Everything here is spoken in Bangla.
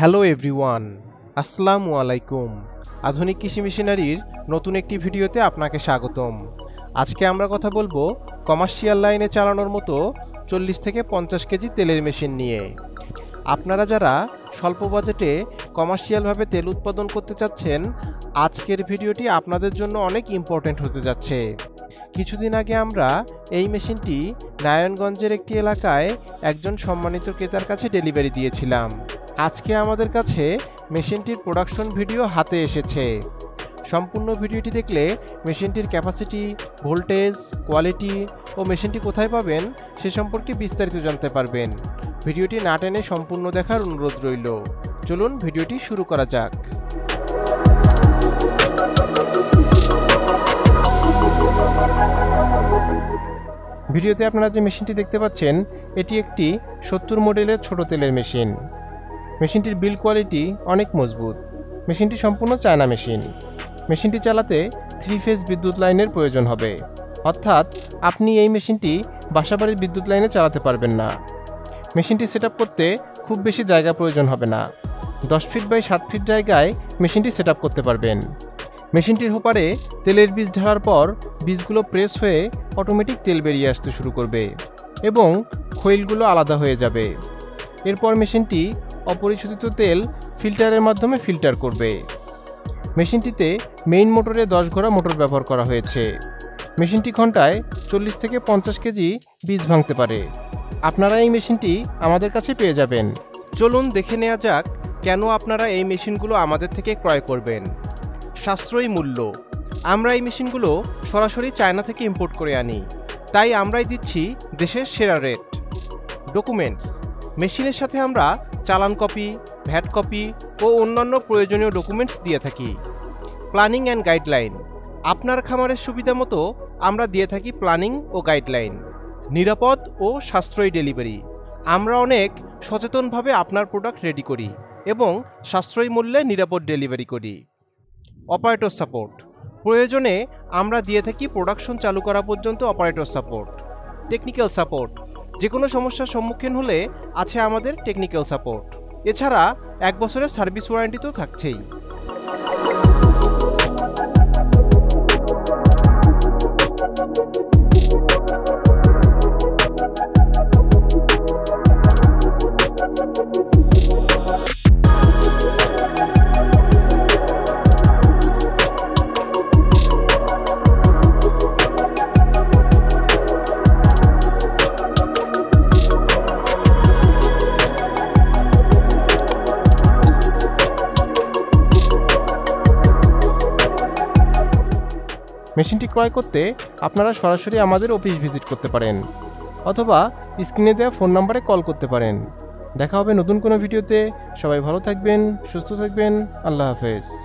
হ্যালো এভরিওয়ান, আসসালামু আলাইকুম। আধুনিক কৃষি মেশিনারির নতুন একটি ভিডিওতে আপনাকে স্বাগতম। আজকে আমরা কথা বলবো কমার্শিয়াল লাইনে চালানোর মতো 40 থেকে 50 কেজি তেলের মেশিন নিয়ে। আপনারা যারা স্বল্প বাজেটে কমার্শিয়ালভাবে তেল উৎপাদন করতে চাচ্ছেন, আজকের ভিডিওটি আপনাদের জন্য অনেক ইম্পর্ট্যান্ট হতে যাচ্ছে। কিছুদিন আগে আমরা এই মেশিনটি নারায়ণগঞ্জের একটি এলাকায় একজন সম্মানিত ক্রেতার কাছে ডেলিভারি দিয়েছিলাম। আজকে আমাদের কাছে মেশিনটির প্রোডাকশন ভিডিও হাতে এসেছে। সম্পূর্ণ ভিডিওটি দেখলে মেশিনটির ক্যাপাসিটি, ভোল্টেজ, কোয়ালিটি ও মেশিনটি কোথায় পাবেন সে সম্পর্কে বিস্তারিত জানতে পারবেন। ভিডিওটি না টেনে সম্পূর্ণ দেখার অনুরোধ রইল। চলুন ভিডিওটি শুরু করা যাক। ভিডিওতে আপনারা যে মেশিনটি দেখতে পাচ্ছেন, এটি একটি 70 মডেলের ছোট তেলের মেশিন। মেশিনটির বিল্ড কোয়ালিটি অনেক মজবুত। মেশিনটি সম্পূর্ণ চায়না মেশিন। মেশিনটি চালাতে 3 ফেজ বিদ্যুৎ লাইনের প্রয়োজন হবে, অর্থাৎ আপনি এই মেশিনটি বাসাবাড়ির বিদ্যুৎ লাইনে চালাতে পারবেন না। মেশিনটি সেটআপ করতে খুব বেশি জায়গা প্রয়োজন হবে না। 10 ফিট বাই 7 ফিট জায়গায় মেশিনটি সেটআপ করতে পারবেন। মেশিনটির হোপারে তেলের বীজ ঢালার পর বীজগুলো প্রেস হয়ে অটোমেটিক তেল বেরিয়ে আসতে শুরু করবে এবং খৈলগুলো আলাদা হয়ে যাবে। এরপর মেশিনটি অপরিশোধিত তেল ফিল্টারের মাধ্যমে ফিল্টার করবে। মেশিনটিতে মেইন মোটরে 10 ঘোড়া মোটর ব্যবহার করা হয়েছে। মেশিনটি ঘন্টায় 40 থেকে 50 কেজি বীজ ভাঙতে পারে। আপনারা এই মেশিনটি আমাদের কাছে পেয়ে যাবেন। চলুন দেখে নেওয়া যাক কেন আপনারা এই মেশিনগুলো আমাদের থেকে ক্রয় করবেন। সাশ্রয়ী মূল্য। আমরা এই মেশিনগুলো সরাসরি চায়না থেকে ইম্পোর্ট করে আনি, তাই আমরাই দিচ্ছি দেশের সেরা রেট। ডকুমেন্টস। মেশিনের সাথে আমরা চালান কপি, ভ্যাট কপি ও অন্যান্য প্রয়োজনীয় ডকুমেন্টস দিয়ে থাকি। Planning and guideline. আপনার খামারের সুবিধা মতো আমরা দিয়ে থাকি প্ল্যানিং ও গাইডলাইন। নিরাপদ ও সাশ্রয়ী ডেলিভারি। আমরা অনেক সচেতনভাবে আপনার প্রোডাক্ট রেডি করি এবং সাশ্রয়ী মূল্যে নিরাপদ ডেলিভারি করি। Operator support. প্রয়োজনে আমরা দিয়ে থাকি প্রোডাকশন চালু করা পর্যন্ত অপারেটর সাপোর্ট। Technical support. যে কোনো সমস্যার সম্মুখীন হলে আছে আমাদের টেকনিক্যাল সাপোর্ট। এছাড়া 1 বছরের সার্ভিস ওয়ারেন্টি তো থাকছেই। মেশিনটি ক্রয় করতে আপনারা সরাসরি আমাদের অফিস ভিজিট করতে পারেন অথবা স্ক্রিনে দেওয়া ফোন নম্বরে কল করতে পারেন। দেখা হবে নতুন কোনো ভিডিওতে। সবাই ভালো থাকবেন, সুস্থ থাকবেন। আল্লাহ হাফেজ।